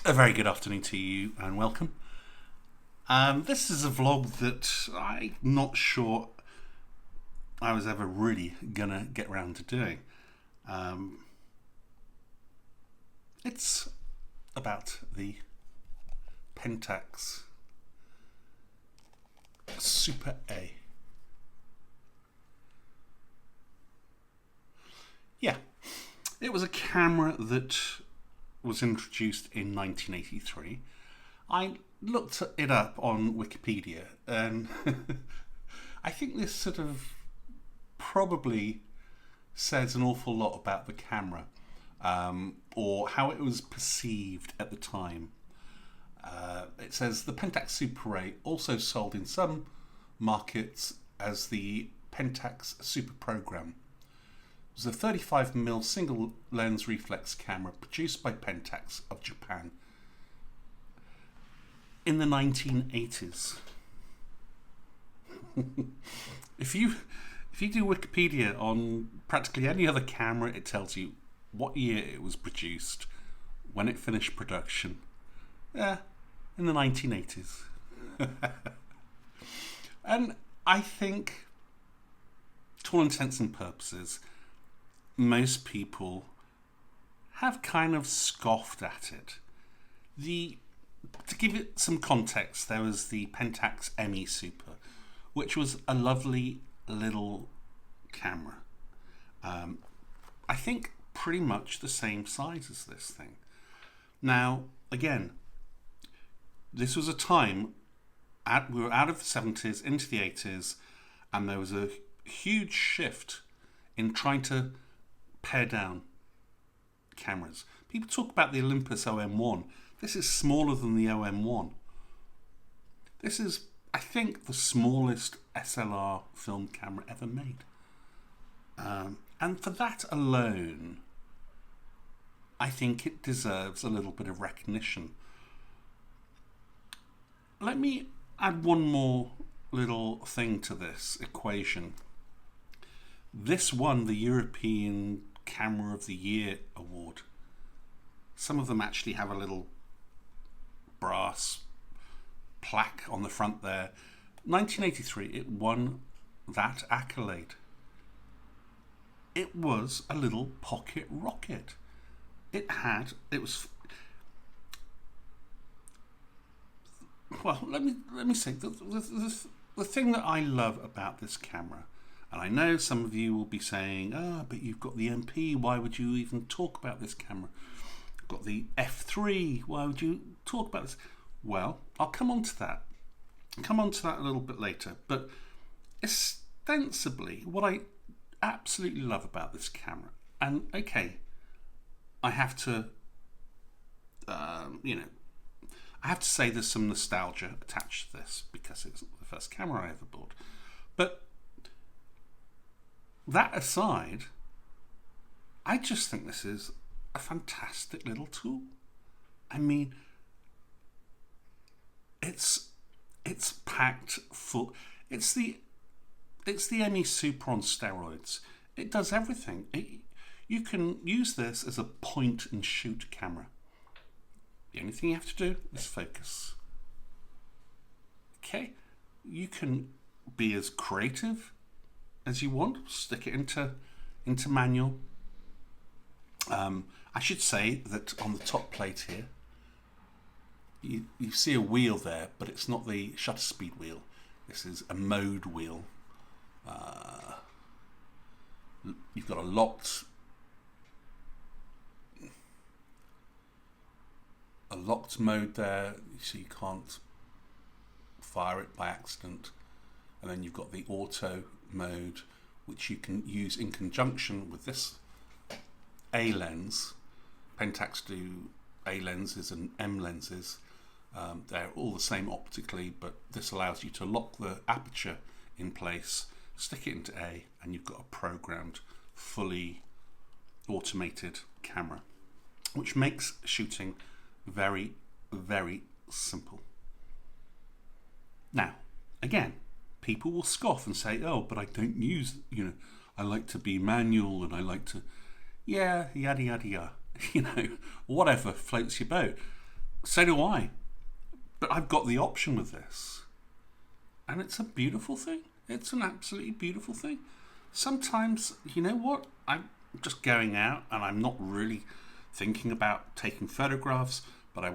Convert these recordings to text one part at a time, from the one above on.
A very good afternoon to you and welcome. This is a vlog that I'm not sure I was ever really gonna get around to doing. It's about the Pentax Super A. Yeah, it was a camera that was introduced in 1983. I looked it up on Wikipedia, and I think this sort of probably says an awful lot about the camera, or how it was perceived at the time. It says the Pentax Super A, also sold in some markets as the Pentax Super Program, was a 35mm single lens reflex camera produced by Pentax of Japan in the 1980s. If you do Wikipedia on practically any other camera, it tells you what year it was produced, when it finished production. Yeah, in the 1980s. And I think, to all intents and purposes, most people have kind of scoffed at it. To give it some context, there was the Pentax ME Super, which was a lovely little camera. I think pretty much the same size as this thing. Now, again, this was a time, we were out of the 70s into the 80s, and there was a huge shift in trying to pare down cameras. People talk about the Olympus OM1. This is smaller than the OM1. This is, I think, the smallest SLR film camera ever made. And for that alone, I think it deserves a little bit of recognition. Let me add one more little thing to this equation. This won the European Camera of the Year award. Some of them actually have a little brass plaque on the front there. 1983, it won that accolade. It was a little pocket rocket. Well, let me say, the thing that I love about this camera, and I know some of you will be saying, but you've got the MP, why would you even talk about this camera? You've got the F3, why would you talk about this? Well, I'll come on to that. A little bit later. But ostensibly, what I absolutely love about this camera, and okay, I have to, I have to say there's some nostalgia attached to this because it's the first camera I ever bought. But that aside, I just think this is a fantastic little tool. I mean, it's packed full. It's the ME Super on steroids. It does everything. You can use this as a point and shoot camera. The only thing you have to do is focus. Okay, you can be as creative as you want. Stick it into manual. I should say that on the top plate here, you see a wheel there, but it's not the shutter speed wheel. This is a mode wheel. You've got a locked mode there, so you can't fire it by accident. And then you've got the auto mode, which you can use in conjunction with this A lens. Pentax do A lenses and M lenses. They're all the same optically, but this allows you to lock the aperture in place, stick it into A, and you've got a programmed, fully automated camera, which makes shooting very, very simple. Now, again, people will scoff and say, oh, but I don't use, I like to be manual and I like to, yeah, yada, yada, yada, whatever floats your boat. So do I. But I've got the option with this. And it's a beautiful thing. It's an absolutely beautiful thing. Sometimes, you know what? I'm just going out and I'm not really thinking about taking photographs, but I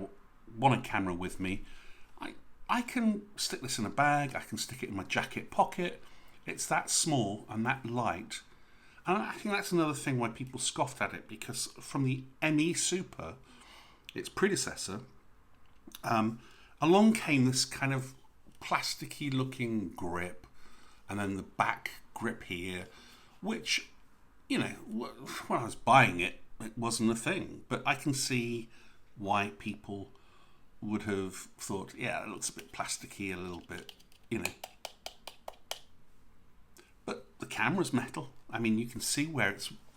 want a camera with me. I can stick this in a bag. I can stick it in my jacket pocket. It's that small and that light. And I think that's another thing why people scoffed at it, because from the ME Super, its predecessor, along came this kind of plasticky looking grip, and then the back grip here, which, you know, when I was buying it, it wasn't a thing. But I can see why people would have thought, yeah, it looks a bit plasticky, a little bit, you know. But the camera's metal. I mean, you can see where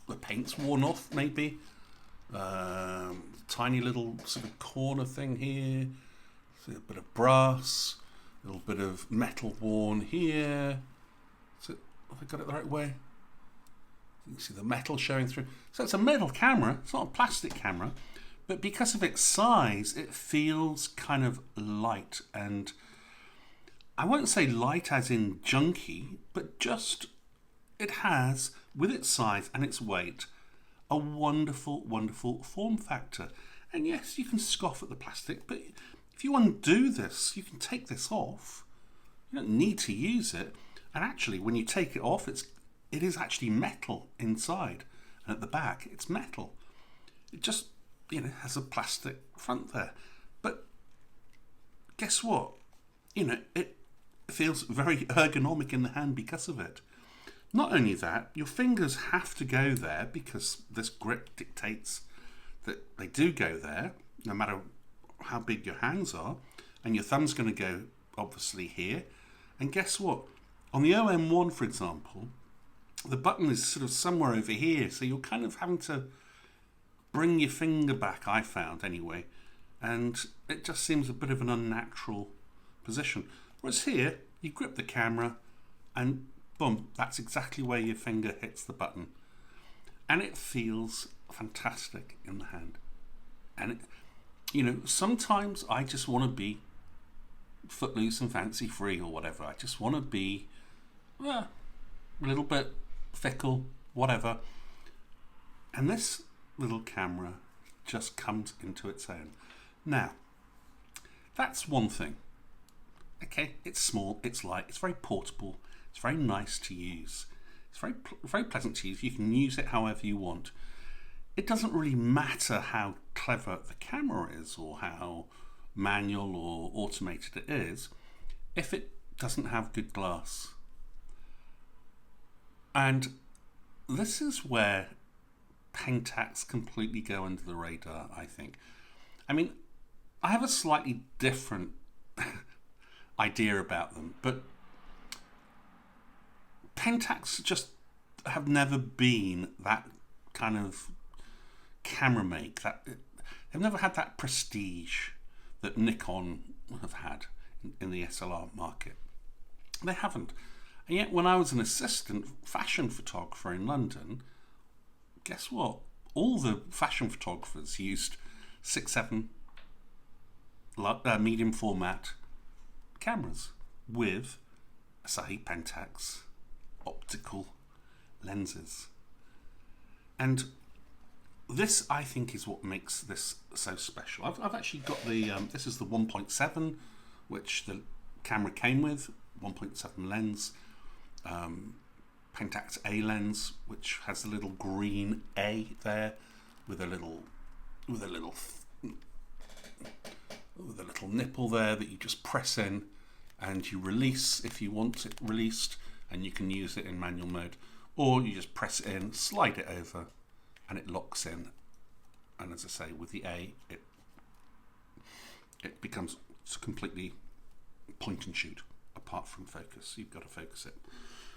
the paint's worn off, maybe. Tiny little sort of corner thing here. See a bit of brass, a little bit of metal worn here. So, have I got it the right way? You can see the metal showing through. So it's a metal camera. It's not a plastic camera. But because of its size, it feels kind of light. And I won't say light as in junky, but just it has, with its size and its weight, a wonderful, wonderful form factor. And yes, you can scoff at the plastic, but if you undo this, you can take this off. You don't need to use it. And actually, when you take it off, it is actually metal inside. And at the back, it's metal. It just, you know, has a plastic front there. But guess what? You know, it feels very ergonomic in the hand because of it. Not only that, your fingers have to go there because this grip dictates that they do go there, no matter how big your hands are. And your thumb's going to go, obviously, here. And guess what? On the OM1, for example, the button is sort of somewhere over here. So you're kind of having to bring your finger back, I found anyway, and it just seems a bit of an unnatural position. Whereas here, you grip the camera and boom, that's exactly where your finger hits the button. And it feels fantastic in the hand. And, you know, sometimes I just want to be footloose and fancy free or whatever. I just want to be a little bit fickle, whatever. And this little camera just comes into its own. Now, that's one thing. Okay, it's small, it's light, it's very portable, it's very nice to use. It's very pleasant to use. You can use it however you want. It doesn't really matter how clever the camera is or how manual or automated it is if it doesn't have good glass. And this is where Pentax completely go under the radar, I think. I mean, I have a slightly different idea about them, but Pentax just have never been that kind of camera make. They've never had that prestige that Nikon have had in the SLR market. They haven't. And yet when I was an assistant fashion photographer in London, guess what? All the fashion photographers used 6.7 medium format cameras with Asahi Pentax optical lenses. And this, I think, is what makes this so special. I've actually got the, this is the 1.7, which the camera came with, 1.7 lens. Pentax A lens, which has a little green A there with a little nipple there that you just press in and you release if you want it released, and you can use it in manual mode, or you just press it in, slide it over, and it locks in. And as I say, with the A, it becomes completely point and shoot. Apart from focus, you've got to focus it.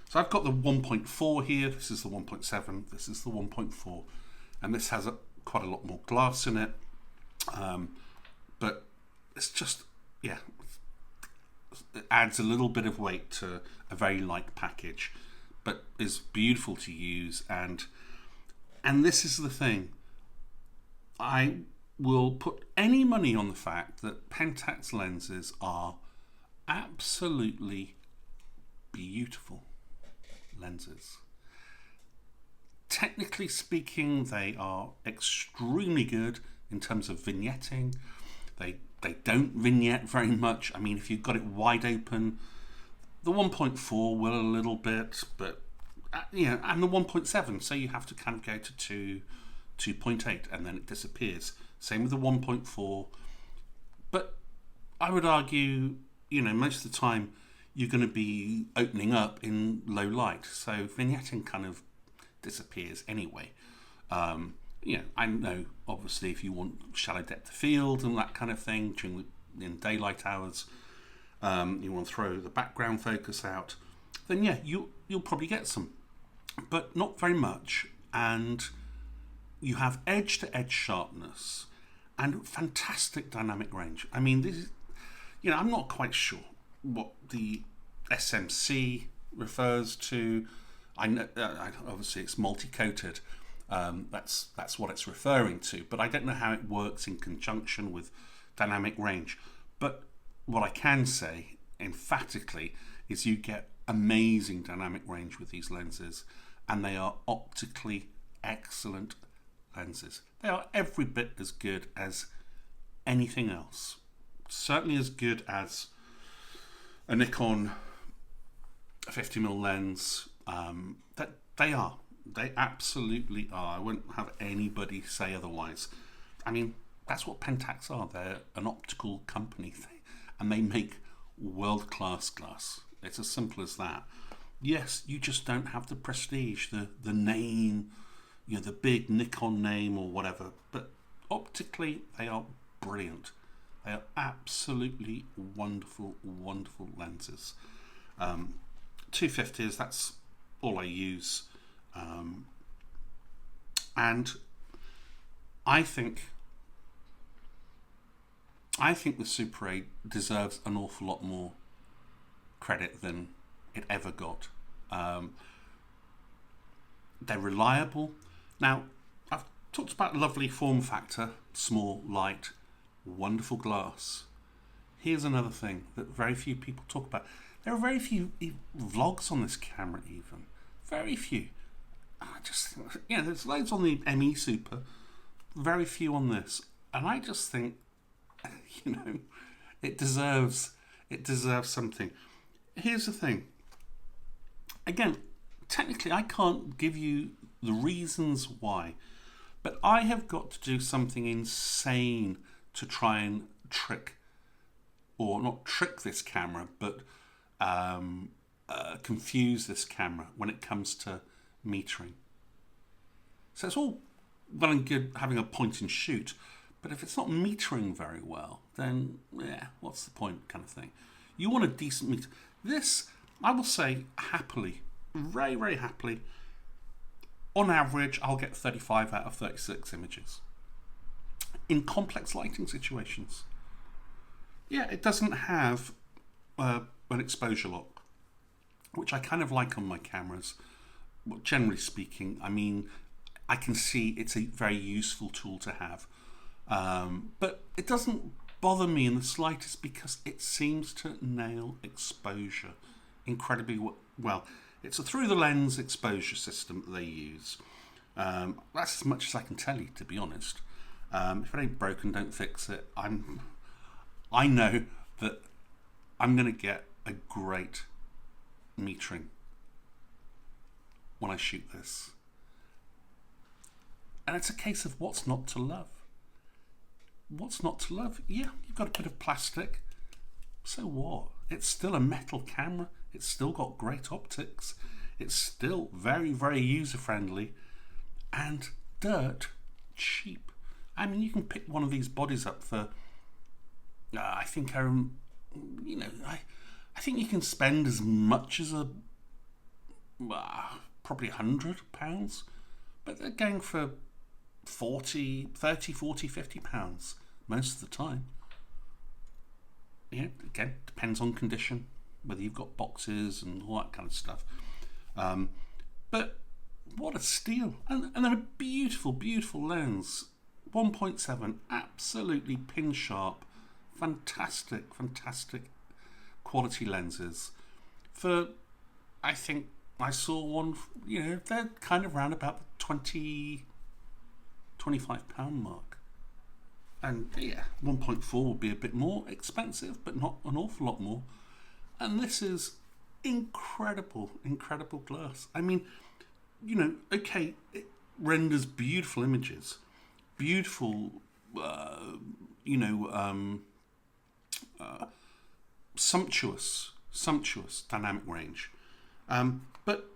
So I've got the 1.4 here. This is the 1.7. This is the 1.4, and this has quite a lot more glass in it. But it's just, yeah, it adds a little bit of weight to a very light package, but is beautiful to use. And this is the thing. I will put any money on the fact that Pentax lenses are absolutely beautiful lenses. Technically speaking, they are extremely good in terms of vignetting. They don't vignette very much. I mean, if you've got it wide open, the 1.4 will a little bit, but and the 1.7, so you have to kind of go to 2.8 and then it disappears. Same with the 1.4, but I would argue, most of the time you're going to be opening up in low light, so vignetting kind of disappears anyway. I know obviously if you want shallow depth of field and that kind of thing in daylight hours, you want to throw the background focus out, then you'll probably get some, but not very much. And you have edge to edge sharpness and fantastic dynamic range. I mean, this is, I'm not quite sure what the SMC refers to. I know obviously it's multi-coated. That's what it's referring to, but I don't know how it works in conjunction with dynamic range. But what I can say emphatically is you get amazing dynamic range with these lenses, and they are optically excellent lenses. They are every bit as good as anything else. Certainly as good as a Nikon 50mm lens. That they are. They absolutely are. I wouldn't have anybody say otherwise. I mean, that's what Pentax are. They're an optical company, and they make world-class glass. It's as simple as that. Yes, you just don't have the prestige, the name, the big Nikon name or whatever, but optically they are brilliant. They are absolutely wonderful, wonderful lenses. 250s, that's all I use. And I think the Super A deserves an awful lot more credit than it ever got. They're reliable. Now, I've talked about lovely form factor, small, light, wonderful glass. Here's another thing that very few people talk about. There are very few vlogs on this camera even. Very few. There's loads on the ME Super, very few on this. And I just think, it deserves something. Here's the thing. Again, technically I can't give you the reasons why, but I have got to do something insane to try and not trick this camera, but confuse this camera when it comes to metering. So it's all well and good having a point and shoot, but if it's not metering very well, then what's the point, kind of thing. You want a decent meter. This, I will say happily, very, very happily, on average, I'll get 35 out of 36 images. In complex lighting situations. Yeah, it doesn't have an exposure lock, which I kind of like on my cameras. But generally speaking, I mean, I can see it's a very useful tool to have. But it doesn't bother me in the slightest because it seems to nail exposure incredibly well. It's a through the lens exposure system that they use. That's as much as I can tell you, to be honest. If it ain't broken, don't fix it. I know that I'm going to get a great metering when I shoot this. And it's a case of what's not to love. What's not to love? Yeah, you've got a bit of plastic. So what? It's still a metal camera. It's still got great optics. It's still very, very user-friendly. And dirt cheap. I mean, you can pick one of these bodies up for, I think you can spend as much as probably £100, but they're going for 30, 40, £50 most of the time. Yeah, again, depends on condition, whether you've got boxes and all that kind of stuff. But what a steal. And they're a beautiful, beautiful lens. 1.7, absolutely pin sharp, fantastic, fantastic quality lenses. For, I think I saw one, they're kind of round about the 20, £25 mark. And yeah, 1.4 would be a bit more expensive, but not an awful lot more. And this is incredible, incredible glass. I mean, okay, it renders beautiful images, beautiful, sumptuous dynamic range. But,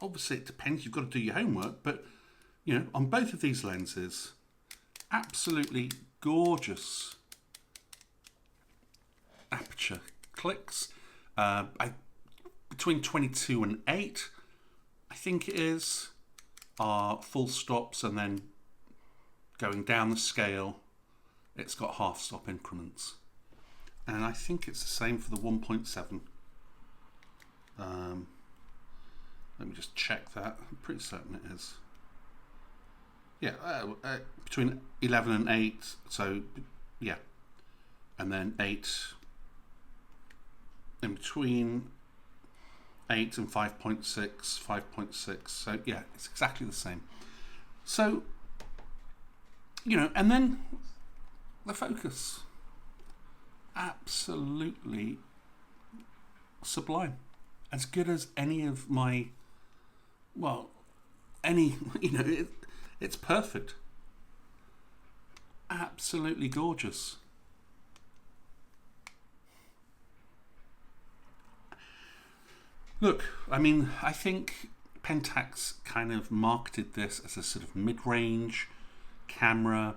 obviously it depends. You've got to do your homework. But, on both of these lenses, absolutely gorgeous aperture clicks. Between 22 and 8, I think it is, are full stops, and then going down the scale, it's got half stop increments. And I think it's the same for the 1.7. Let me just check that. I'm pretty certain it is. Yeah, between 11 and 8, so yeah. And then 8, in between 8 and 5.6, so yeah, it's exactly the same. So, and then the focus, absolutely sublime, as good as any of my, it's perfect, absolutely gorgeous. Look, I mean, I think Pentax kind of marketed this as a sort of mid-range camera.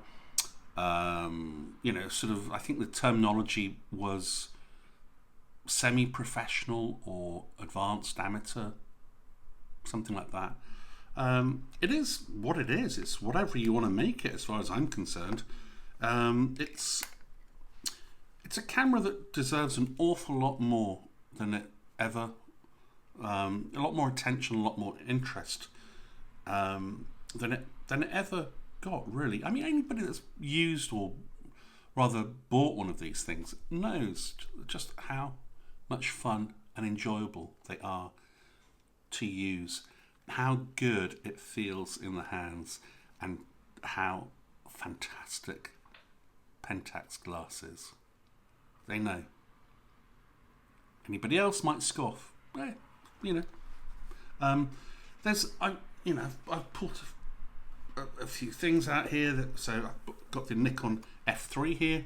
I think the terminology was semi-professional or advanced amateur, something like that. It is what it is. It's whatever you want to make it, as far as I'm concerned. It's a camera that deserves an awful lot more than it ever. A lot more attention, a lot more interest than it ever got, really. I mean, anybody that's used or rather bought one of these things knows just how much fun and enjoyable they are to use, how good it feels in the hands, and how fantastic Pentax glass is. They know. Anybody else might scoff. I've pulled a few things out here. So I've got the Nikon F3 here,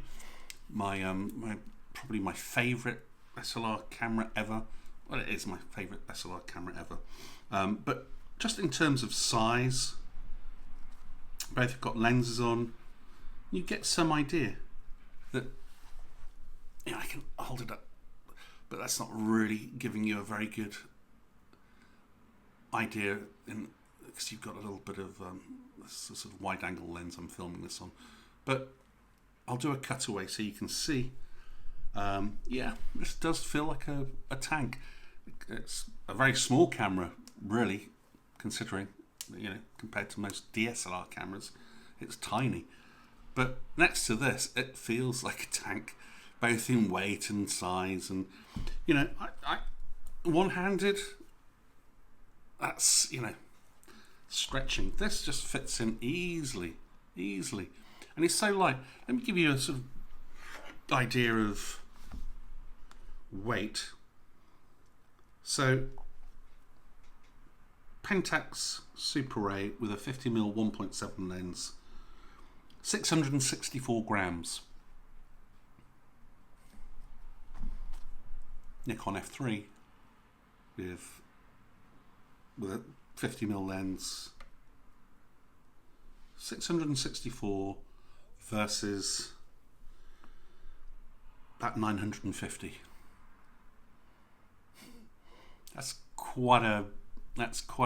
probably my favourite SLR camera ever. Well, it is my favourite SLR camera ever. But just in terms of size, both have got lenses on. You get some idea that I can hold it up, but that's not really giving you a very good idea, because you've got a little bit of this sort of wide-angle lens I'm filming this on. But I'll do a cutaway so you can see. This does feel like a tank. It's a very small camera, really, considering, compared to most DSLR cameras, it's tiny. But next to this, it feels like a tank, both in weight and size. And, I one-handed, that's, stretching. This just fits in easily. And it's so light. Let me give you a sort of idea of weight. So, Pentax Super A with a 50mm 1.7 lens, 664 grams. Nikon F3 with a 50mm lens, 664 versus about 950. That's quite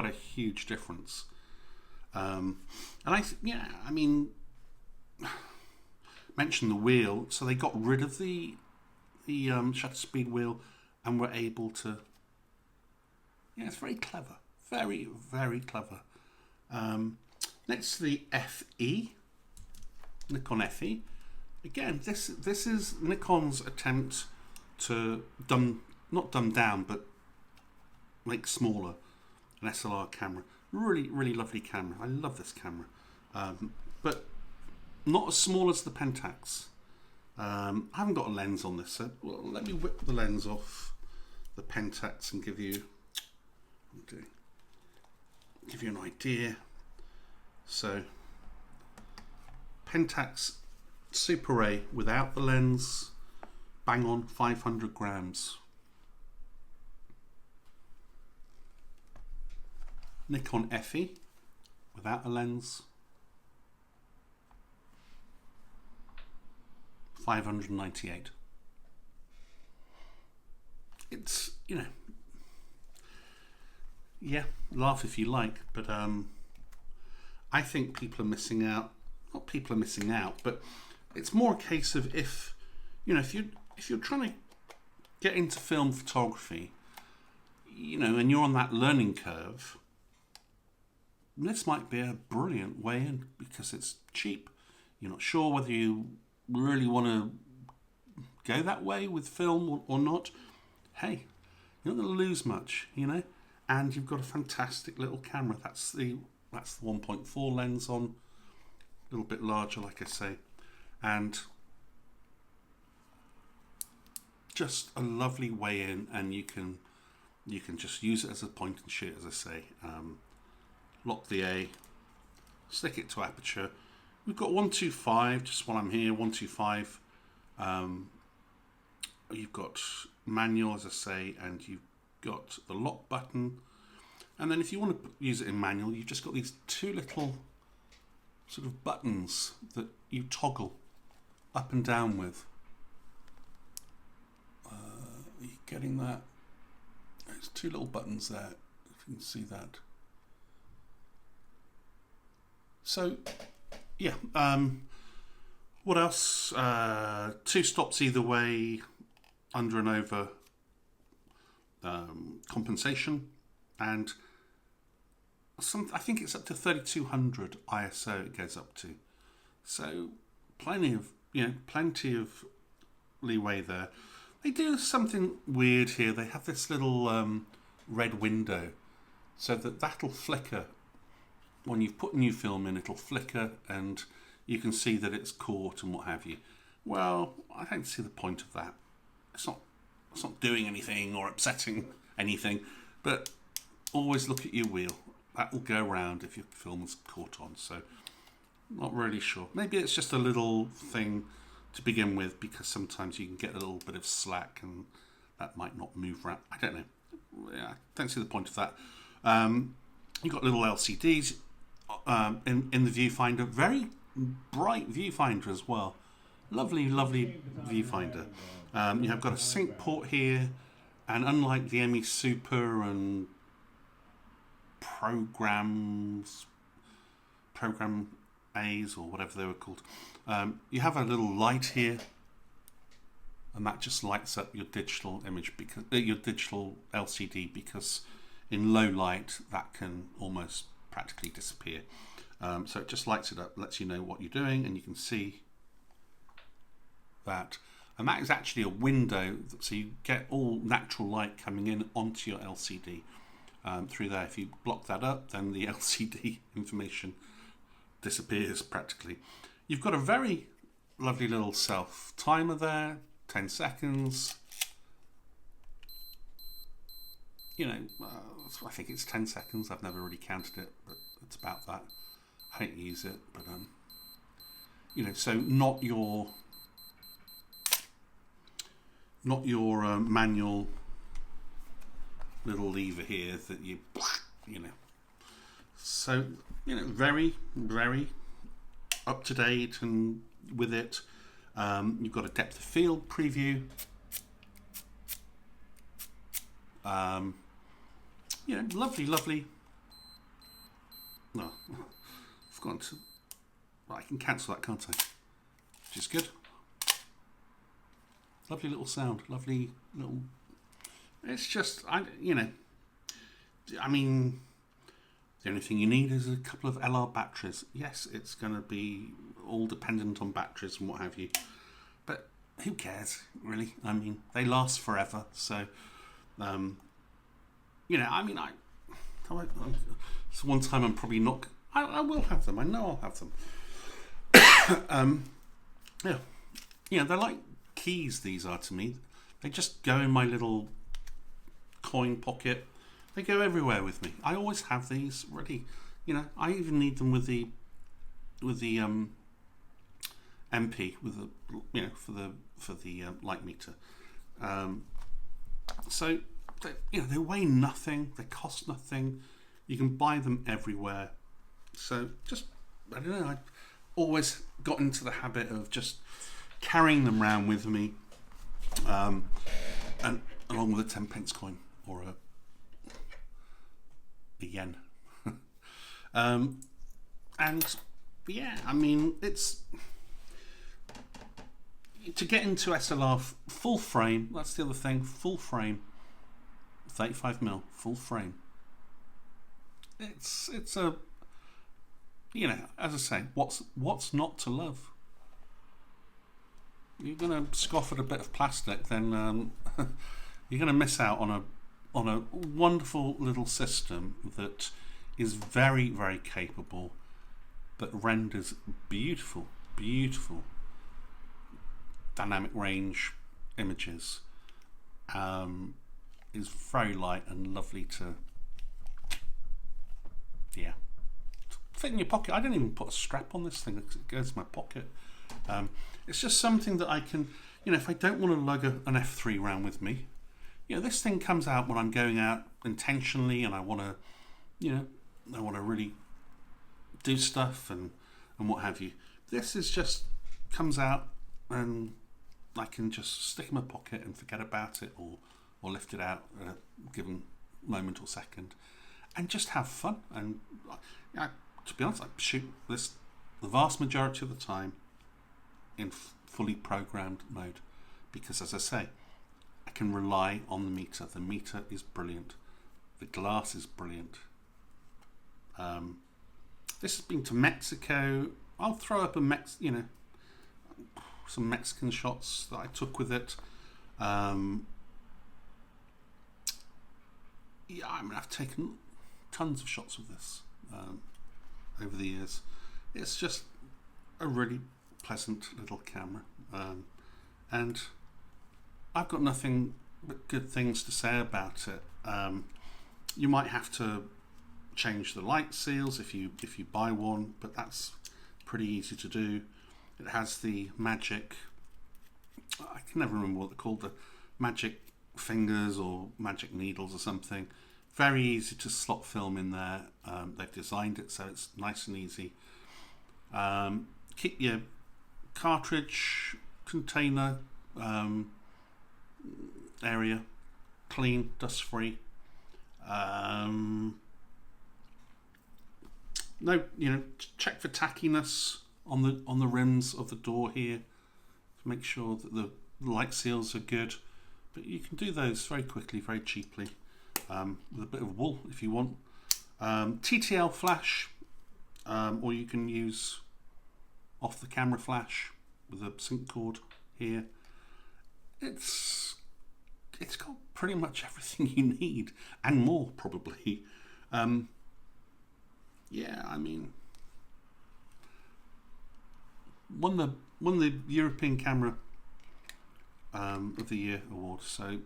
a huge difference. And mention the wheel. So they got rid of the shutter speed wheel and were able to. Yeah, it's very clever. Very, very clever. Next to the FE, Nikon FE. Again, this is Nikon's attempt to not dumb down, but make smaller an SLR camera. Really, really lovely camera. I love this camera, but not as small as the Pentax. I haven't got a lens on this, so let me whip the lens off the Pentax and give you an idea. So Pentax Super A without the lens, bang on 500 grams. Nikon FE without a lens, 598. It's, you know, yeah, laugh if you like, but I think people are missing out. Not people are missing out, but it's more a case of if you're trying to get into film photography, you know, and you're on that learning curve, this might be a brilliant way in because it's cheap. You're not sure whether you really want to go that way with film or not. Hey, you're not going to lose much, you know, and you've got a fantastic little camera. That's the 1.4 lens on, a little bit larger, like I say, and just a lovely way in, and you can just use it as a point and shoot, as I say. Lock the A, stick it to aperture. We've got 125, just while I'm here, 125. You've got manual, as I say, and you've got the lock button. And then if you want to use it in manual, you've just got these two little sort of buttons that you toggle up and down with. Are you getting that? There's two little buttons there, if you can see that. So, yeah, what else? 2 stops either way, under and over compensation, and I think it's up to 3200 ISO it goes up to. So plenty of leeway there. They do something weird here. They have this little red window, so that'll flicker. When you've put new film in, it'll flicker and you can see that it's caught and what have you. Well, I don't see the point of that. It's not doing anything or upsetting anything, but always look at your wheel. That will go round if your film is caught on, so not really sure. Maybe it's just a little thing to begin with, because sometimes you can get a little bit of slack and that might not move around. I don't know. Yeah, I don't see the point of that. You've got little LCDs in the viewfinder. Very bright viewfinder as well. Lovely, lovely viewfinder. You have got a sync port here, and unlike the ME Super and Program A's or whatever they were called, you have a little light here, and that just lights up your digital image, because your digital LCD, because in low light that can almost practically disappear. So it just lights it up, lets you know what you're doing, and you can see that. And that is actually a window, so you get all natural light coming in onto your LCD through there. If you block that up, then the LCD information disappears practically. You've got a very lovely little self timer there, 10 seconds. You know, I think it's 10 seconds. I've never really counted it, but it's about that. I don't use it, but you know, so not your manual little lever here that you know. So, you know, very, very up to date and with it. You've got a depth of field preview. You know, lovely, lovely. No, I've forgotten to. Well, I can cancel that, can't I? Which is good. Lovely little sound. Lovely little. It's just, you know, I mean, The only thing you need is a couple of LR batteries. Yes, it's going to be all dependent on batteries and what have you, but who cares, really? I mean, they last forever, so you know, I mean, so one time I'm probably not. I will have them. I know I'll have them. Yeah, you know, they're like keys. These are to me. They just go in my little coin pocket. They go everywhere with me. I always have these ready. You know, I even need them with the MP, with the, you know, for the light meter. So they, you know, they weigh nothing. They cost nothing. You can buy them everywhere. So just, I don't know. I always got into the habit of just carrying them around with me, and along with a 10 pence coin or a yen. And yeah, I mean, it's to get into SLR full frame. That's the other thing. Full frame, 35mm full frame. It's a, you know, as I say, what's not to love? You're gonna scoff at a bit of plastic, then you're gonna miss out on a wonderful little system that is very, very capable, but renders beautiful dynamic range images. Is very light and lovely to, yeah, fit in your pocket. I don't even put a strap on this thing, it goes in my pocket. It's just something that I can, you know, if I don't want to lug an F3 around with me, you know, this thing comes out when I'm going out intentionally and I want to, you know, I want to really do stuff and what have you. This is just comes out and I can just stick in my pocket and forget about it, or lift it out at a given moment or second and just have fun. And to be honest, I shoot this the vast majority of the time in fully programmed mode, because, as I say, I can rely on the meter. The meter is brilliant. The glass is brilliant. This has been to Mexico. I'll throw up some Mexican shots that I took with it. Yeah, I mean, I've taken tons of shots with this over the years. It's just a really pleasant little camera, and I've got nothing but good things to say about it. You might have to change the light seals if you buy one, but that's pretty easy to do. It has the magic, I can never remember what they're called, the magic fingers or magic needles or something. Very easy to slot film in there. They've designed it so it's nice and easy. Keep your cartridge container area clean, dust free. No, you know, check for tackiness on the rims of the door here to make sure that the light seals are good. But you can do those very quickly, very cheaply, with a bit of wool if you want. TTL flash, or you can use off the camera flash with a sync cord here. It's got pretty much everything you need and more, probably. Yeah, I mean, won the European Camera of the Year award. So,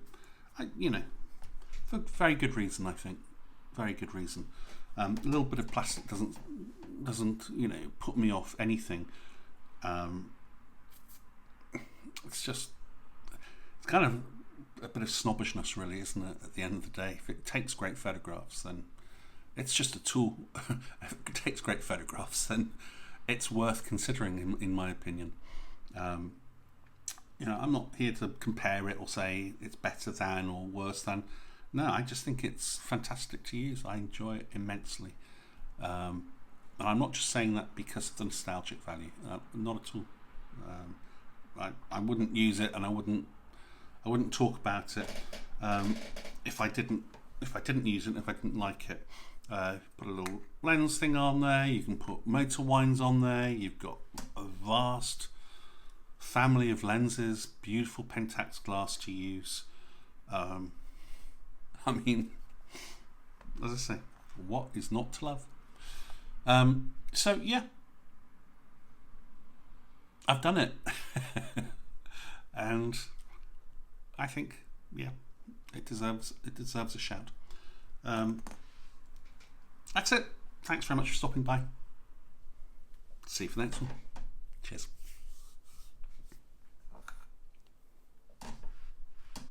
you know, for very good reason, I think. Very good reason. A little bit of plastic doesn't you know, put me off anything. It's kind of a bit of snobbishness, really, isn't it? At the end of the day, if it takes great photographs, then it's just a tool. If it takes great photographs, then it's worth considering, in my opinion. You know, I'm not here to compare it or say it's better than or worse than. No, I just think it's fantastic to use. I enjoy it immensely. And I'm not just saying that because of the nostalgic value. Not at all. I wouldn't use it, and I wouldn't talk about it if I didn't use it, if I didn't like it. Put a little lens thing on there. You can put motor winds on there. You've got a vast family of lenses, beautiful Pentax glass to use. I mean, as I say, what is not to love? So yeah, I've done it. And I think, yeah, it deserves a shout. That's it. Thanks very much for stopping by. See you for the next one. Cheers.